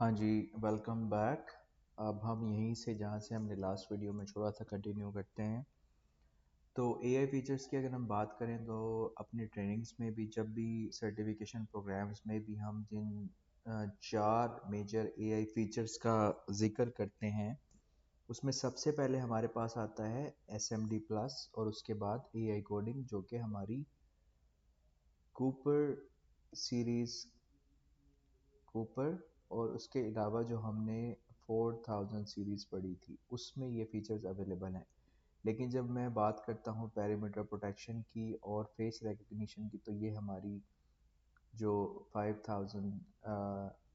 हाँ जी, welcome back. अब हम यहीं से जहाँ से हमने लास्ट वीडियो में छोड़ा था कंटिन्यू करते हैं। तो एआई फीचर्स की अगर हम बात करें तो अपनी ट्रेनिंग्स में भी जब भी सर्टिफिकेशन प्रोग्राम्स में भी हम जिन चार मेजर एआई फीचर्स का जिक्र करते हैं उसमें सबसे पहले हमारे पास आता है एसएमडी प्लस और उसके बाद एआई कोडिंग जो कि हमारी कूपर सीरीज़ कूपर और उसके अलावा जो हमने 4000 सीरीज़ पढ़ी थी उसमें ये फीचर्स अवेलेबल हैं। लेकिन जब मैं बात करता हूँ पेरीमीटर प्रोटेक्शन की और फेस रिकग्निशन की तो ये हमारी जो 5000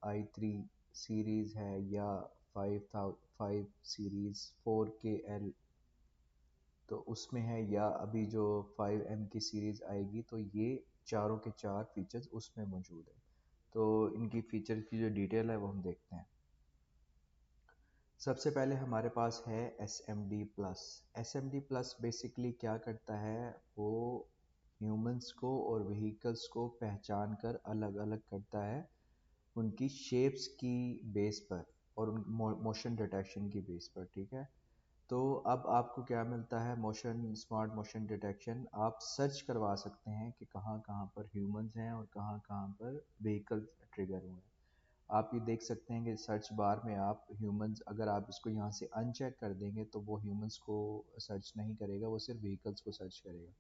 i3 सीरीज़ है या 5005 सीरीज़ 4KL तो उसमें है या अभी जो 5M की सीरीज़ आएगी तो ये चारों के चार फीचर्स उसमें मौजूद है। तो इनकी फीचर की जो डिटेल है वो हम देखते हैं। सबसे पहले हमारे पास है S M D plus. S M D plus basically क्या करता है, वो ह्यूमंस को और व्हीकल्स को पहचान कर अलग अलग करता है उनकी शेप्स की बेस पर और उन मोशन डिटेक्शन की बेस पर। ठीक है, तो अब आपको क्या मिलता है, मोशन स्मार्ट मोशन डिटेक्शन। आप सर्च करवा सकते हैं कि कहाँ कहाँ पर ह्यूमंस हैं और कहाँ कहाँ पर व्हीकल ट्रिगर हुए हैं। आप ये देख सकते हैं कि सर्च बार में आप ह्यूमंस, अगर आप इसको यहाँ से अनचेक कर देंगे तो वो ह्यूमंस को सर्च नहीं करेगा, वो सिर्फ व्हीकल्स को सर्च करेगा।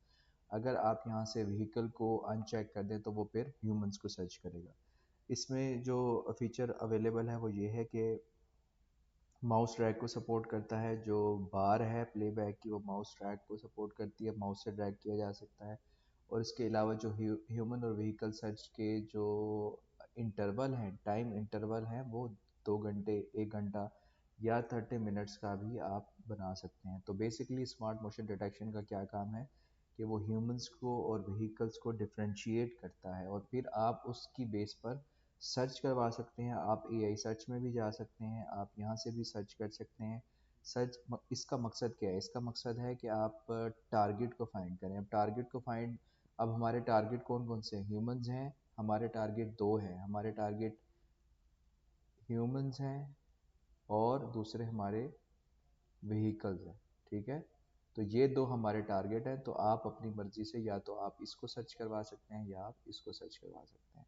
अगर आप यहाँ से व्हीकल को अनचेक कर दें तो वो फिर ह्यूमंस को सर्च करेगा। इसमें जो फीचर अवेलेबल है वो ये है कि माउस ड्रैग को सपोर्ट करता है। जो बार है प्लेबैक की वो माउस ड्रैग को सपोर्ट करती है, माउस से ड्रैग किया जा सकता है। और इसके अलावा जो ह्यूमन और व्हीकल सर्च के जो इंटरवल हैं, टाइम इंटरवल हैं, वो 2 घंटे, 1 घंटा या 30 मिनट्स का भी आप बना सकते हैं। तो बेसिकली स्मार्ट मोशन डिटेक्शन का क्या काम है कि वो ह्यूमंस को और व्हीकल्स को डिफ्रेंशिएट करता है और फिर आप उसकी बेस पर सर्च करवा सकते हैं। आप एआई सर्च में भी जा सकते हैं, आप यहाँ से भी सर्च कर सकते हैं। इसका मकसद क्या है? इसका मकसद है कि आप टारगेट को फाइंड करें। अब टारगेट को फाइंड, अब हमारे टारगेट कौन कौन से हैं? ह्यूमंस हैं, हमारे टारगेट दो हैं। हमारे टारगेट ह्यूमंस हैं और दूसरे हमारे व्हीकल्स हैं। ठीक है, तो ये दो हमारे टारगेट हैं। तो आप अपनी मर्जी से या तो आप इसको सर्च करवा सकते हैं या आप इसको सर्च करवा सकते हैं।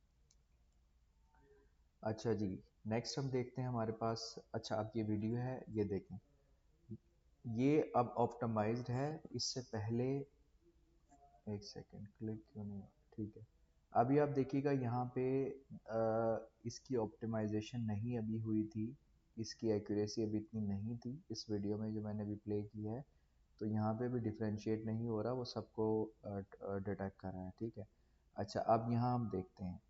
अच्छा जी, नेक्स्ट हम देखते हैं हमारे पास। अच्छा, अब ये वीडियो है, ये देखें, ये अब ऑप्टिमाइज्ड है। इससे पहले एक सेकंड, क्लिक क्यों नहीं हुआ? ठीक है, अभी आप देखिएगा यहाँ पे इसकी ऑप्टिमाइजेशन नहीं अभी हुई थी, इसकी एक्यूरेसी अभी इतनी नहीं थी। इस वीडियो में जो मैंने अभी प्ले की है तो यहाँ पे भी डिफ्रेंशिएट नहीं हो रहा, वो सबको डिटेक्ट कर रहा है। ठीक है, अच्छा अब यहाँ हम देखते हैं,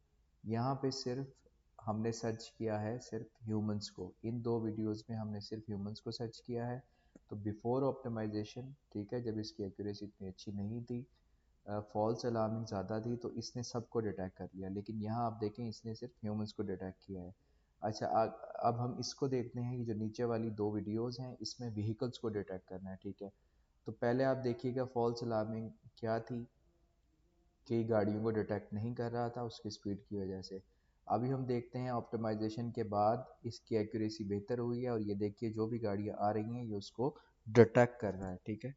यहाँ पे सिर्फ हमने सर्च किया है सिर्फ ह्यूमंस को। इन दो वीडियोस में हमने सिर्फ ह्यूमंस को सर्च किया है। तो बिफोर ऑप्टिमाइजेशन, ठीक है, जब इसकी एक्यूरेसी इतनी अच्छी नहीं थी, फॉल्स अलार्मिंग ज़्यादा थी, तो इसने सबको डिटेक्ट कर लिया। लेकिन यहाँ आप देखें इसने सिर्फ ह्यूमंस को डिटेक्ट किया है। अच्छा, अब हम इसको देखते हैं कि जो नीचे वाली दो वीडियोस हैं इसमें व्हीकल्स को डिटेक्ट करना है। ठीक है, तो पहले आप देखिएगा फॉल्स अलार्मिंग क्या थी, कि गाड़ियों को डिटेक्ट नहीं कर रहा था उसकी स्पीड की वजह से। अभी हम देखते हैं ऑप्टिमाइजेशन के बाद इसकी एक्यूरेसी बेहतर हुई है और ये देखिए जो भी गाड़ियाँ आ रही हैं ये उसको डिटेक्ट कर रहा है। ठीक है,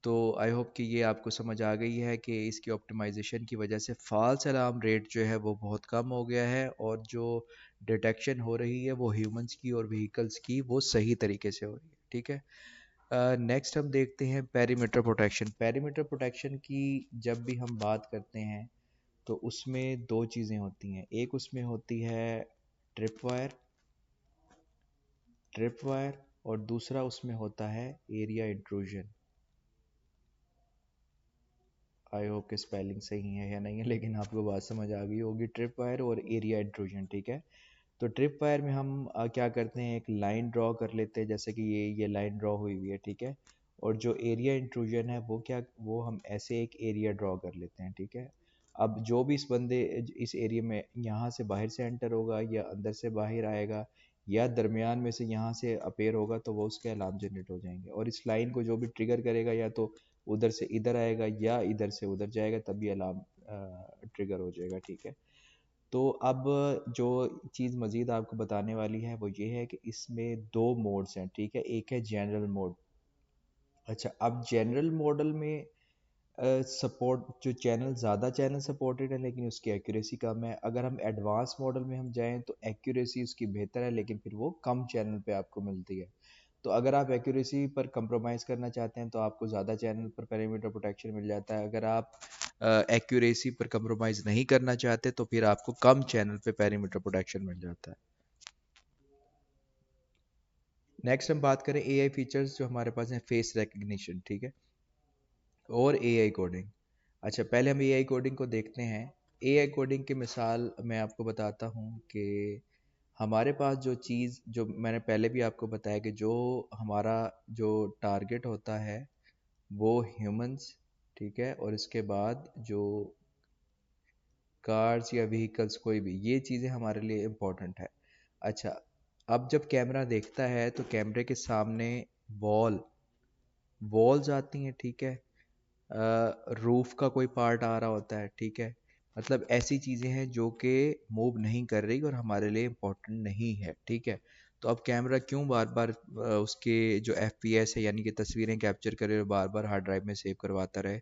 तो आई होप कि ये आपको समझ आ गई है कि इसकी ऑप्टिमाइजेशन की वजह से फॉल्स अलार्म रेट जो है वो बहुत कम हो गया है और जो डिटेक्शन हो रही है वो ह्यूमंस की और व्हीकल्स की वो सही तरीके से हो रही है। ठीक है, नेक्स्ट हम देखते हैं पेरीमीटर प्रोटेक्शन। पेरीमीटर प्रोटेक्शन की जब भी हम बात करते हैं तो उसमें दो चीज़ें होती हैं। एक उसमें होती है ट्रिप वायर, और दूसरा उसमें होता है एरिया इंट्रूजन। आई होप कि स्पेलिंग सही है या नहीं है, लेकिन आपको बात समझ आ गई होगी। ट्रिप वायर और एरिया इंट्रूजन। ठीक है, तो ट्रिप वायर में हम क्या करते हैं, एक लाइन ड्रॉ कर लेते हैं, जैसे कि ये लाइन ड्रॉ हुई हुई है। ठीक है, और जो एरिया इंट्रूजन है वो क्या, वो हम ऐसे एक एरिया ड्रॉ कर लेते हैं। ठीक है, अब जो भी इस एरिया में यहाँ से बाहर से एंटर होगा या अंदर से बाहर आएगा या दरमियान में से यहाँ से अपेयर होगा तो वो उसके अलार्म जनरेट हो जाएंगे। और इस लाइन को जो भी ट्रिगर करेगा या तो उधर से इधर आएगा या इधर से उधर जाएगा, तभी अलार्म ट्रिगर हो जाएगा। ठीक है, तो अब जो चीज़ मज़ीद आपको बताने वाली है वो ये है कि इसमें दो मोड्स हैं, ठीक है। एक है जनरल मोड। अच्छा, अब जनरल मॉडल में सपोर्ट जो चैनल ज़्यादा चैनल सपोर्टेड है लेकिन उसकी एक्यूरेसी कम है। अगर हम एडवांस मॉडल में हम जाएं तो एक्यूरेसी उसकी बेहतर है लेकिन फिर वो कम चैनल पे आपको मिलती है। तो अगर आप एक्यूरेसी पर कंप्रोमाइज़ करना चाहते हैं तो आपको ज़्यादा चैनल पर पेरीमीटर प्रोटेक्शन मिल जाता है। अगर आप एक्यूरेसी पर कंप्रोमाइज़ नहीं करना चाहते तो फिर आपको कम चैनल पे पेरीमीटर प्रोटेक्शन मिल जाता है। नेक्स्ट हम बात करें एआई फीचर्स जो हमारे पास हैं, फेस रिकग्निशन, ठीक है, और एआई कोडिंग। अच्छा, पहले हम एआई कोडिंग को देखते हैं। एआई कोडिंग की मिसाल मैं आपको बताता हूँ कि हमारे पास जो चीज़, जो मैंने पहले भी आपको बताया कि जो हमारा जो टारगेट होता है वो ह्यूमंस, ठीक है, और इसके बाद जो कार्स या व्हीकल्स कोई भी, ये चीज़ें हमारे लिए इम्पोर्टेंट है। अच्छा, अब जब कैमरा देखता है तो कैमरे के सामने वॉल्स आती हैं, ठीक है, रूफ का कोई पार्ट आ रहा होता है, ठीक है। मतलब ऐसी चीज़ें हैं जो कि मूव नहीं कर रही और हमारे लिए इम्पोर्टेंट नहीं है, ठीक है। तो अब कैमरा क्यों बार बार उसके जो एफपीएस है यानी कि तस्वीरें कैप्चर करे और बार बार हार्ड ड्राइव में सेव करवाता रहे,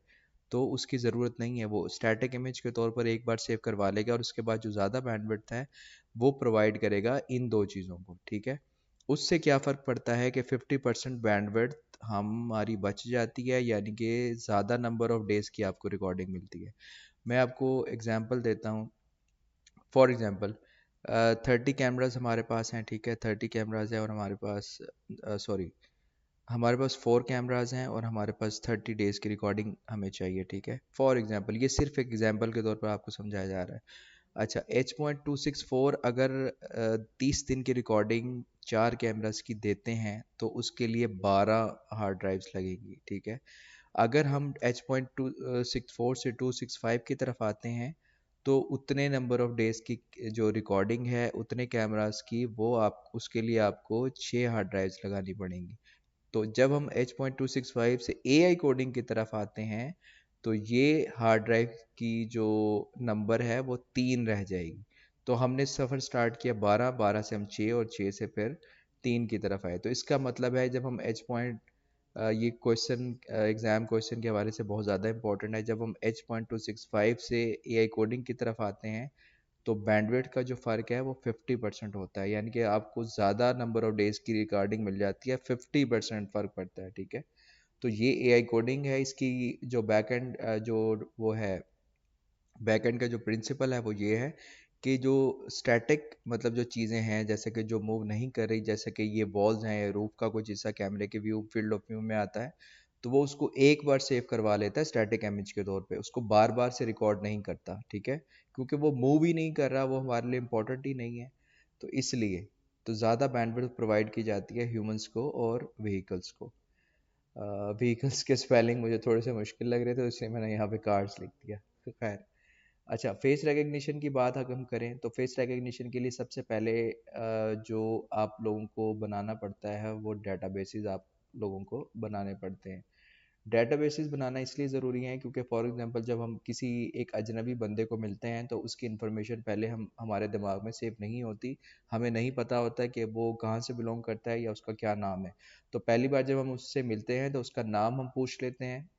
तो उसकी ज़रूरत नहीं है। वो स्टैटिक इमेज के तौर पर एक बार सेव करवा लेगा और उसके बाद जो ज़्यादा बैंडविड्थ है वो प्रोवाइड करेगा इन दो चीज़ों को, ठीक है। उससे क्या फ़र्क पड़ता है कि 50% बैंडविड्थ हमारी बच जाती है, यानी कि ज़्यादा नंबर ऑफ डेज़ की आपको रिकॉर्डिंग मिलती है। मैं आपको एग्जांपल देता हूँ। फॉर एग्जांपल 30 कैमरास हमारे पास हैं, ठीक है, 30 कैमरास हैं और हमारे पास सॉरी हमारे पास 4 कैमरास हैं और हमारे पास 30 डेज़ की रिकॉर्डिंग हमें चाहिए, ठीक है। फॉर एग्जांपल, ये सिर्फ एक एग्जांपल के तौर पर आपको समझाया जा रहा है। अच्छा, H.264 अगर 30 दिन की रिकॉर्डिंग 4 कैमरास की देते हैं तो उसके लिए 12 हार्ड ड्राइव्स लगेंगी, ठीक है। अगर हम H.264 से 265 की तरफ आते हैं तो उतने नंबर ऑफ डेज़ की जो रिकॉर्डिंग है उतने कैमरास की, वो आप उसके लिए आपको 6 हार्ड ड्राइव्स लगानी पड़ेंगी। तो जब हम H.265 से AI कोडिंग की तरफ आते हैं तो ये हार्ड ड्राइव की जो नंबर है वो 3 रह जाएगी। तो हमने सफ़र स्टार्ट किया 12, 12 से हम 6 और 6 से फिर 3 की तरफ आए। तो इसका मतलब है जब हम ये क्वेश्चन एग्ज़ाम क्वेश्चन के हवाले से बहुत ज़्यादा इंपॉर्टेंट है। जब हम H.265 से AI कोडिंग की तरफ आते हैं तो बैंडविड्थ का जो फ़र्क है वो 50% होता है, यानी कि आपको ज़्यादा नंबर ऑफ डेज़ की रिकॉर्डिंग मिल जाती है, 50% फ़र्क पड़ता है, ठीक है। तो ये एआई कोडिंग है। इसकी जो बैकएंड जो वो है, बैकएंड का जो प्रिंसिपल है वो ये है कि जो स्टैटिक मतलब जो चीज़ें हैं जैसे कि जो मूव नहीं कर रही, जैसे कि ये वॉल्स हैं, रूफ का कुछ हिस्सा कैमरे के व्यू फील्ड ऑफ व्यू में आता है, तो वो उसको एक बार सेव करवा लेता है स्टैटिक इमेज के तौर पे, उसको बार बार से रिकॉर्ड नहीं करता, ठीक है, क्योंकि वो मूव ही नहीं कर रहा, वो हमारे लिए इम्पोर्टेंट ही नहीं है। तो इसलिए तो ज़्यादा बैंडविड्थ प्रोवाइड की जाती है ह्यूमंस को और व्हीकल्स को। व्हीकल्स के स्पेलिंग मुझे थोड़े से मुश्किल लग रहे थे, इसलिए मैंने यहाँ पे कार्स लिख दिया। खैर, अच्छा, फेस रिकग्निशन की बात अगर हम करें तो फेस रिकग्निशन के लिए सबसे पहले जो आप लोगों को बनाना पड़ता है वो डेटाबेसेस आप लोगों को बनाने पड़ते हैं। डेटाबेसेस बनाना इसलिए ज़रूरी है क्योंकि फॉर एग्जांपल जब हम किसी एक अजनबी बंदे को मिलते हैं तो उसकी इन्फॉर्मेशन पहले हम हमारे दिमाग में सेव नहीं होती। हमें नहीं पता होता कि वो कहाँ से बिलोंग करता है या उसका क्या नाम है। तो पहली बार जब हम उससे मिलते हैं तो उसका नाम हम पूछ लेते हैं,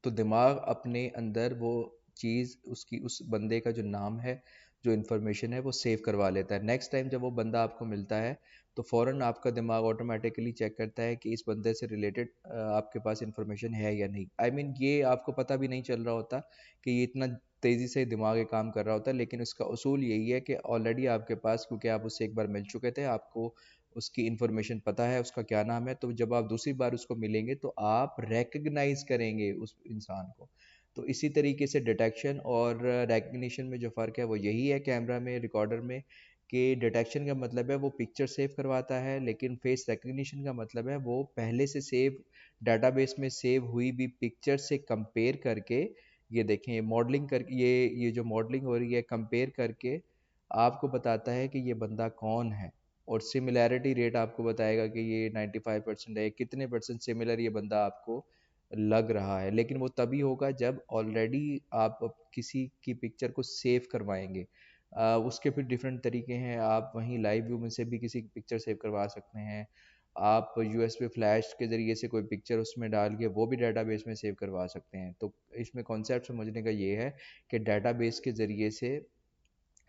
तो दिमाग अपने अंदर वो चीज़ उसकी उस बंदे का जो नाम है, जो इन्फॉर्मेशन है वो सेव करवा लेता है। नेक्स्ट टाइम जब वो बंदा आपको मिलता है तो फ़ौरन आपका दिमाग ऑटोमेटिकली चेक करता है कि इस बंदे से रिलेटेड आपके पास इन्फॉर्मेशन है या नहीं। आई मीन ये आपको पता भी नहीं चल रहा होता कि ये इतना तेज़ी से दिमाग ये काम कर रहा होता है, लेकिन इसका उसूल यही है कि ऑलरेडी आपके पास, क्योंकि आप उससे एक बार मिल चुके थे, आपको उसकी इन्फॉर्मेशन पता है, उसका क्या नाम है, तो जब आप दूसरी बार उसको मिलेंगे तो आप रिकग्नाइज करेंगे उस इंसान को। तो इसी तरीके से डिटेक्शन और रिकग्निशन में जो फ़र्क है वो यही है कैमरा में, रिकॉर्डर में, कि डिटेक्शन का मतलब है वो पिक्चर सेव करवाता है, लेकिन फेस रिकग्निशन का मतलब है वो पहले से सेव डाटाबेस में सेव हुई भी पिक्चर से कंपेयर करके, ये देखें ये मॉडलिंग कर ये जो मॉडलिंग हो रही है कंपेयर करके आपको बताता है कि ये बंदा कौन है, और सिमिलैरिटी रेट आपको बताएगा कि ये 95% है, कितने परसेंट सिमिलर ये बंदा आपको लग रहा है। लेकिन वो तभी होगा जब ऑलरेडी आप किसी की पिक्चर को सेव करवाएंगे। उसके फिर डिफरेंट तरीके हैं, आप वहीं लाइव व्यू में से भी किसी की पिक्चर सेव करवा सकते हैं। आप यूएसबी फ्लैश के ज़रिए से कोई पिक्चर उसमें डाल के वो भी डेटाबेस में सेव करवा सकते हैं। तो इसमें कॉन्सेप्ट समझने का ये है कि डेटाबेस के ज़रिए से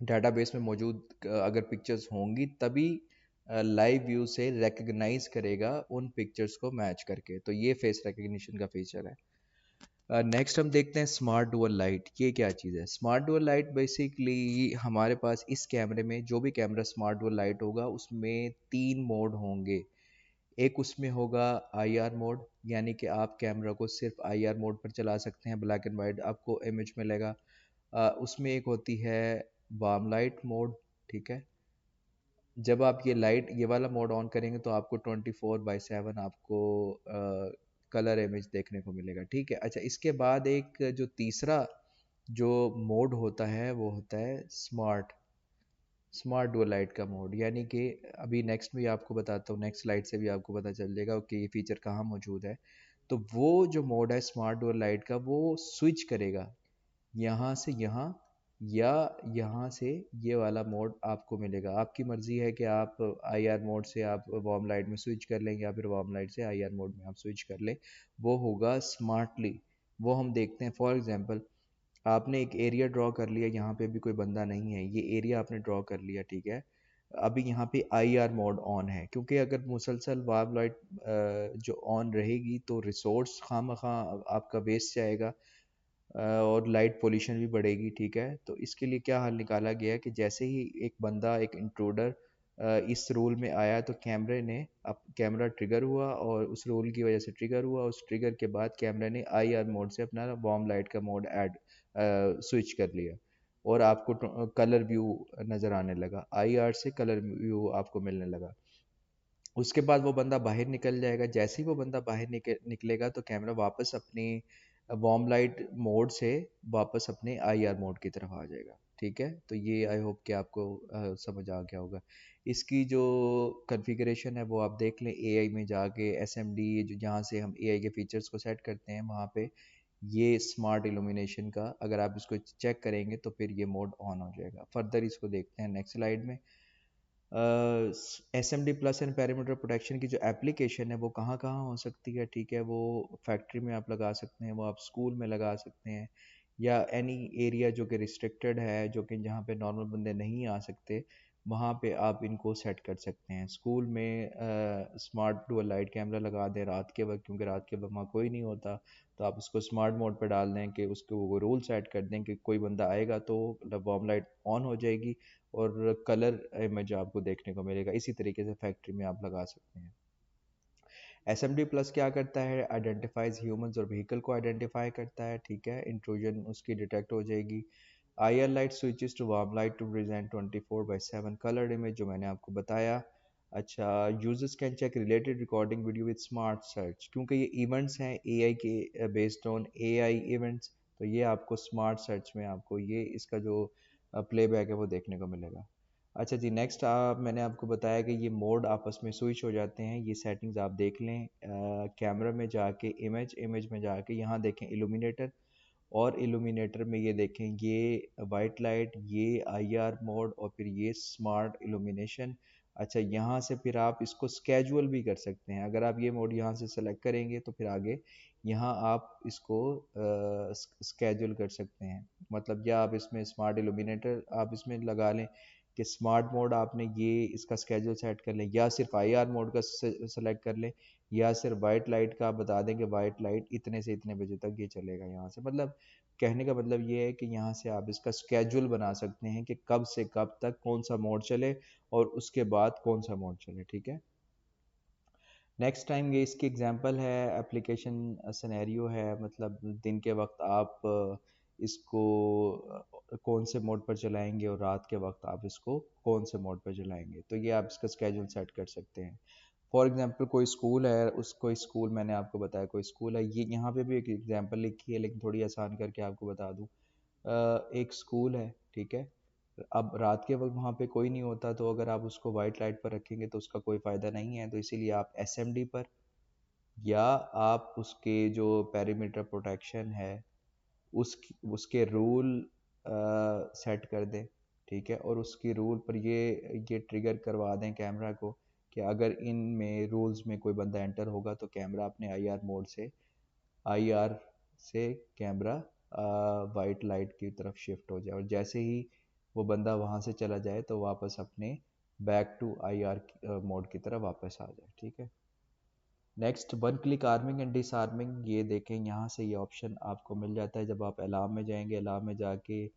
डेटाबेस में मौजूद अगर पिक्चर्स होंगी तभी लाइव व्यू से रिकग्नाइज करेगा उन पिक्चर्स को मैच करके। तो ये फेस रिकग्निशन का फीचर है। नेक्स्ट हम देखते हैं स्मार्ट डुअल लाइट। ये क्या चीज़ है? स्मार्ट डुअल लाइट बेसिकली हमारे पास इस कैमरे में, जो भी कैमरा स्मार्ट डुअल लाइट होगा उसमें 3 मोड होंगे। एक उसमें होगा आईआर मोड, यानी कि आप कैमरा को सिर्फ आईआर मोड पर चला सकते हैं, ब्लैक एंड वाइट आपको इमेज मिलेगा। उसमें एक होती है वार्म लाइट मोड, ठीक है। जब आप ये वाला मोड ऑन करेंगे तो आपको 24/7 आपको कलर इमेज देखने को मिलेगा, ठीक है। अच्छा, इसके बाद एक जो तीसरा जो मोड होता है वो होता है स्मार्ट डुअल लाइट का मोड, यानी कि अभी नेक्स्ट भी आपको बताता हूँ, नेक्स्ट स्लाइड से भी आपको पता चल जाएगा कि ये फीचर कहाँ मौजूद है। तो वो जो मोड है स्मार्ट डुअल लाइट का, वो स्विच करेगा यहाँ से यहाँ या यहाँ से ये वाला मोड आपको मिलेगा। आपकी मर्जी है कि आप आईआर मोड से आप वार्म लाइट में स्विच कर लें या फिर वार्म लाइट से आईआर मोड में आप स्विच कर लें। वो होगा स्मार्टली। वो हम देखते हैं, फॉर एग्जांपल आपने एक एरिया ड्रॉ कर लिया, यहाँ पे भी कोई बंदा नहीं है, ये एरिया आपने ड्रॉ कर लिया, ठीक है। अभी यहाँ पे आईआर मोड ऑन है, क्योंकि अगर मुसलसल वार्म लाइट जो ऑन रहेगी तो रिसोर्स खामखा आपका वेस्ट जाएगा और लाइट पोल्यूशन भी बढ़ेगी, ठीक है। तो इसके लिए क्या हल निकाला गया है कि जैसे ही एक बंदा, एक इंट्रूडर इस रूल में आया तो कैमरे ने अब कैमरा ट्रिगर हुआ और उस रूल की वजह से ट्रिगर हुआ। उस ट्रिगर के बाद कैमरे ने आईआर मोड से अपना वार्म लाइट का मोड ऐड स्विच कर लिया और आपको कलर व्यू नज़र आने लगा, आईआर से कलर व्यू आपको मिलने लगा। उसके बाद वो बंदा बाहर निकल जाएगा। जैसे ही वो बंदा बाहर निकलेगा तो कैमरा वापस अपनी वार्म लाइट मोड से वापस अपने आईआर मोड की तरफ आ जाएगा, ठीक है। तो ये आई होप कि आपको समझ आ गया होगा। इसकी जो कॉन्फ़िगरेशन है वो आप देख लें, एआई में जाके एसएमडी जो जहाँ से हम एआई के फीचर्स को सेट करते हैं वहाँ पे ये स्मार्ट इल्यूमिनेशन का अगर आप इसको चेक करेंगे तो फिर ये मोड ऑन हो जाएगा। फर्दर इसको देखते हैं नेक्स्ट स्लाइड में। S M D plus and parameter protection की जो एप्लीकेशन है वो कहाँ कहाँ हो सकती है, ठीक है। वो फैक्ट्री में आप लगा सकते हैं, वो आप स्कूल में लगा सकते हैं, या एनी एरिया जो कि रिस्ट्रिक्टेड है, जो कि जहाँ पे नॉर्मल बंदे नहीं आ सकते, वहाँ पे आप इनको सेट कर सकते हैं। स्कूल में स्मार्ट डुअल लाइट कैमरा लगा दें रात के वक्त, क्योंकि रात के वक्त वहाँ कोई नहीं होता, तो आप उसको स्मार्ट मोड पर डाल दें कि उसको वो रूल सेट कर दें कि कोई बंदा आएगा तो वार्म लाइट ऑन हो जाएगी और कलर इमेज आपको देखने को मिलेगा। इसी तरीके से फैक्ट्री में आप लगा सकते हैं। एस एम डी प्लस क्या करता है? आइडेंटिफाइज ह्यूमंस और व्हीकल को आइडेंटिफाई करता है, ठीक है। इंट्रूजन उसकी डिटेक्ट हो जाएगी। IR light switches to warm light to present 24/7 colour image, जो मैंने आपको बताया। अच्छा, users can check related recording video with smart search, क्योंकि ये इवेंट्स हैं एआई के, बेस्ड ऑन एआई इवेंट्स, तो ये आपको स्मार्ट सर्च में आपको ये इसका जो प्लेबैक है वो देखने को मिलेगा। अच्छा जी, नेक्स्ट मैंने आपको बताया कि ये मोड आपस में स्विच हो जाते हैं। ये सेटिंग्स आप देख लें, कैमरा में जाके इमेज में जाके यहाँ देखें इल्यूमिनेटर, और इल्यूमिनेटर में ये देखें ये वाइट लाइट, ये आईआर मोड और फिर ये स्मार्ट इल्यूमिनेशन। अच्छा, यहाँ से फिर आप इसको स्केजुअल भी कर सकते हैं। अगर आप ये मोड यहाँ से सेलेक्ट करेंगे तो फिर आगे यहाँ आप इसको स्केजुअल कर सकते हैं। मतलब या आप इसमें स्मार्ट इल्यूमिनेटर आप इसमें लगा लें कि स्मार्ट मोड आपने ये इसका स्केजुअल सेट कर लें, या सिर्फ आईआर मोड का सेलेक्ट कर लें, या सिर्फ वाइट लाइट का आप बता दें कि वाइट लाइट इतने से इतने बजे तक ये चलेगा यहाँ से। मतलब कहने का मतलब ये है कि यहाँ से आप इसका स्केजुअल बना सकते हैं कि कब से कब तक कौन सा मोड चले और उसके बाद कौन सा मोड चले, ठीक है। नेक्स्ट टाइम ये इसकी एग्जांपल है, एप्लीकेशन सिनेरियो है, मतलब दिन के वक्त आप इसको कौन से मोड पर चलाएंगे और रात के वक्त आप इसको कौन से मोड पर चलाएंगे, तो ये आप इसका स्केजुअल सेट कर सकते हैं। फॉर एग्जांपल कोई स्कूल है, उस कोई स्कूल मैंने आपको बताया कोई स्कूल है, ये यहाँ पे भी एक एग्जांपल लिखी है लेकिन थोड़ी आसान करके आपको बता दूँ। एक स्कूल है, ठीक है। अब रात के वक्त वहाँ पे कोई नहीं होता, तो अगर आप उसको वाइट लाइट पर रखेंगे तो उसका कोई फ़ायदा नहीं है, तो इसीलिए आप एसएमडी पर या आप उसके जो पेरीमीटर प्रोटेक्शन है उसके रूल सेट कर दें, ठीक है। और उसकी रूल पर ये ट्रिगर करवा दें कैमरा को कि अगर इन में रूल्स में कोई बंदा एंटर होगा तो कैमरा अपने आईआर मोड से आईआर से कैमरा वाइट लाइट की तरफ शिफ्ट हो जाए, और जैसे ही वो बंदा वहाँ से चला जाए तो वापस अपने बैक टू आईआर मोड की तरफ वापस आ जाए, ठीक है। Next one click arming and disarming, ये देखें यहाँ से ये ऑप्शन आपको मिल जाता है। जब आप अलार्म में जाएंगे, अलार्म में जाके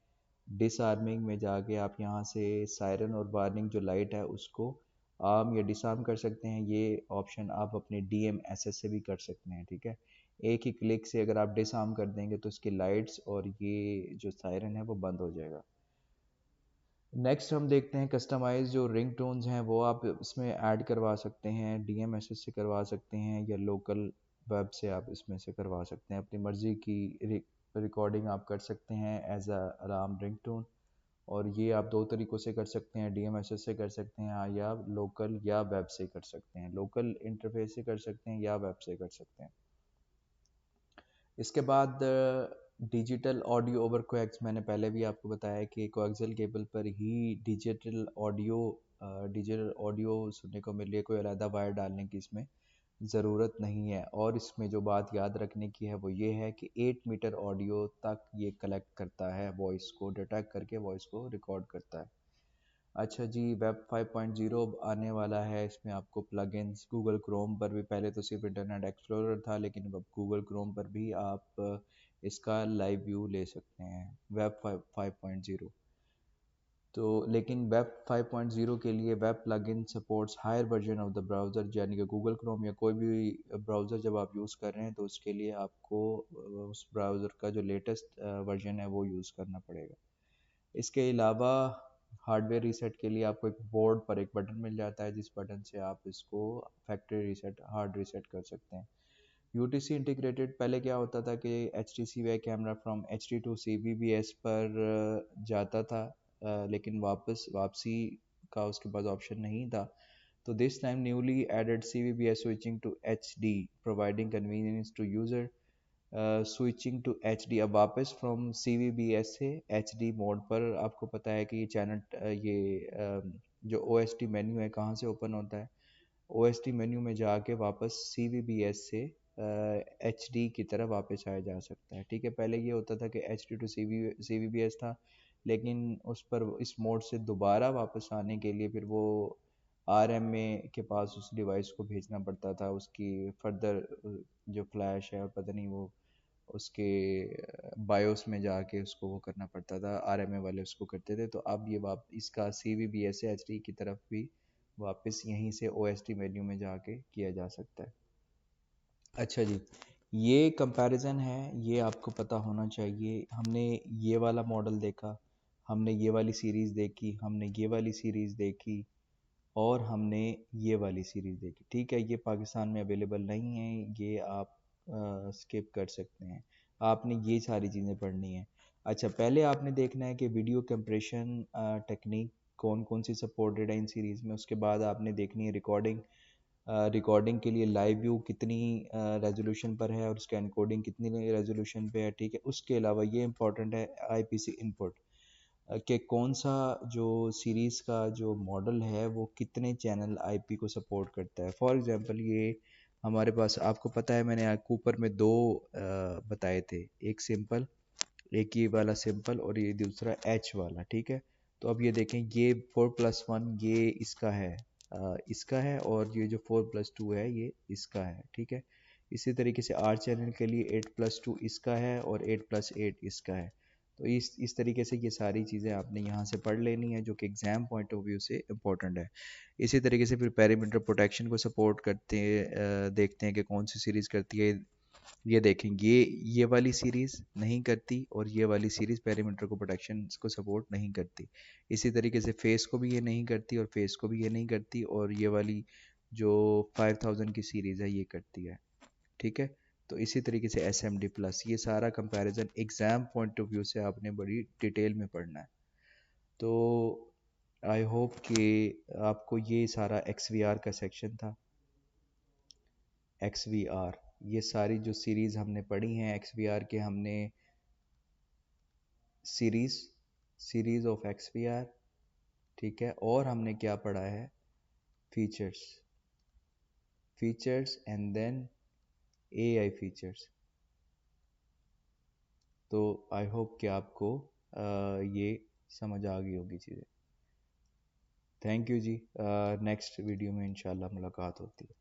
डिसआर्मिंग में जाके आप यहाँ से सायरन और वार्निंग जो लाइट है उसको आर्म या डिसआर्म कर सकते हैं। ये ऑप्शन आप अपने DMSS से भी कर सकते हैं, ठीक है। एक ही क्लिक से अगर आप डिसआर्म कर देंगे तो इसकी लाइट्स और ये जो सायरन है वो बंद हो जाएगा। नेक्स्ट हम देखते हैं कस्टमाइज जो रिंग टोन्स हैं वो आप इसमें ऐड करवा सकते हैं, DMSS से करवा सकते हैं या लोकल वेब से आप इसमें से करवा सकते हैं। अपनी मर्ज़ी की रिकॉर्डिंग आप कर सकते हैं as a alarm ring tone, और ये आप दो तरीक़ों से कर सकते हैं, DMSS से कर सकते हैं या लोकल या वेब से कर सकते हैं। लोकल इंटरफेस से कर सकते हैं या वेब से कर सकते हैं। इसके बाद डिजिटल ऑडियो ओवर कोएक्स, मैंने पहले भी आपको बताया कि कोएक्सियल केबल पर ही डिजिटल ऑडियो सुनने को मिल रही है, कोई अलग वायर डालने की इसमें ज़रूरत नहीं है। और इसमें जो बात याद रखने की है वो ये है कि 8 मीटर ऑडियो तक ये कलेक्ट करता है, वॉइस को डिटेक्ट करके वॉइस को रिकॉर्ड करता है। अच्छा जी, वेब 5.0 आने वाला है। इसमें आपको प्लगइन्स गूगल क्रोम पर भी, पहले तो सिर्फ इंटरनेट एक्सप्लोरर था लेकिन अब गूगल क्रोम पर भी आप इसका लाइव व्यू ले सकते हैं वेब 5.0। तो लेकिन वेब 5.0 के लिए web plugin supports higher version of the browser, यानी कि गूगल क्रोम या कोई भी ब्राउज़र जब आप यूज़ कर रहे हैं तो उसके लिए आपको उस ब्राउज़र का जो लेटेस्ट वर्जन है वो यूज़ करना पड़ेगा। इसके अलावा हार्डवेयर रीसेट के लिए आपको एक बोर्ड पर एक बटन मिल जाता है, जिस बटन से आप इसको फैक्ट्री रीसेट, हार्ड रीसेट कर सकते हैं। UTC इंटीग्रेटेड, पहले क्या होता था कि HTC वे camera from HD to CVBS पर जाता था, लेकिन वापसी का उसके पास ऑप्शन नहीं था। तो this time newly added CVBS switching to HD providing convenience to user, switching to HD। अब वापस फ्रॉम CVBS से HD मोड पर, आपको पता है कि ये चैनल जो OST मेन्यू है कहाँ से ओपन होता है, OST मेन्यू में जाके वापस CVBS से HD की तरफ वापस आया जा सकता है, ठीक है। पहले ये होता था कि HD टू CVBS था, लेकिन उस पर इस मोड से दोबारा वापस आने के लिए फिर वो RMA के पास उस डिवाइस को भेजना पड़ता था, उसकी फर्दर जो फ्लैश है और पता नहीं वो उसके बायोस में जाके उसको वो करना पड़ता था, RMA वाले उसको करते थे। तो अब ये इसका CVBS से HD की तरफ भी वापस यहीं से OST मेन्यू में जाके किया जा सकता है। अच्छा जी, ये कंपैरिजन है, ये आपको पता होना चाहिए। हमने ये वाला मॉडल देखा, हमने ये वाली सीरीज़ देखी, हमने ये वाली सीरीज़ देखी और हमने ये वाली सीरीज़ देखी, ठीक है। ये पाकिस्तान में अवेलेबल नहीं है, ये आप स्किप कर सकते हैं। आपने ये सारी चीज़ें पढ़नी है। अच्छा, पहले आपने देखना है कि वीडियो कंप्रेशन टेक्निक कौन कौन सी सपोर्टेड है इन सीरीज़ में। उसके बाद आपने देखनी है रिकॉर्डिंग, रिकॉर्डिंग के लिए लाइव व्यू कितनी रेजोल्यूशन पर है और उसका एनकोडिंग कितनी रेजोल्यूशन पे है, ठीक है। उसके अलावा ये इंपॉर्टेंट है IPC इनपुट, कि कौन सा जो सीरीज़ का जो मॉडल है वो कितने चैनल IP को सपोर्ट करता है। फॉर एग्जांपल ये हमारे पास, आपको पता है मैंने कूपर में दो बताए थे, एक सिंपल, एक ये वाला सिंपल और ये दूसरा H वाला, ठीक है। तो अब ये देखें, ये 4+1 ये इसका है और ये जो 4+2 है ये इसका है, ठीक है। इसी तरीके से R चैनल के लिए 8+2 इसका है और 8+8 इसका है। तो इस तरीके से ये सारी चीज़ें आपने यहाँ से पढ़ लेनी है, जो कि एग्ज़ाम पॉइंट ऑफ व्यू से इम्पोर्टेंट है। इसी तरीके से फिर पैरामीटर प्रोटेक्शन को सपोर्ट करते हैं, देखते हैं कि कौन सी सीरीज़ करती है। ये देखें, ये वाली सीरीज़ नहीं करती और ये वाली सीरीज़ पैरामीटर को प्रोटेक्शन को सपोर्ट नहीं करती। इसी तरीके से फेस को भी ये नहीं करती और फेस को भी ये नहीं करती, और ये वाली जो 5000 की सीरीज़ है ये करती है, ठीक है। तो इसी तरीके से SMD प्लस, ये सारा comparison exam point of view से आपने बड़ी डिटेल में पढ़ना है। तो आई होप कि आपको ये सारा XVR का सेक्शन था। XVR, ये सारी जो सीरीज़ हमने पढ़ी हैं XVR के, हमने सीरीज़ ऑफ XVR, ठीक है। और हमने क्या पढ़ा है, features, features and then AI features. तो आई होप कि आपको ये समझ आ गई होगी चीज़ें। थैंक यू जी। नेक्स्ट वीडियो में इंशाल्लाह मुलाकात होती है।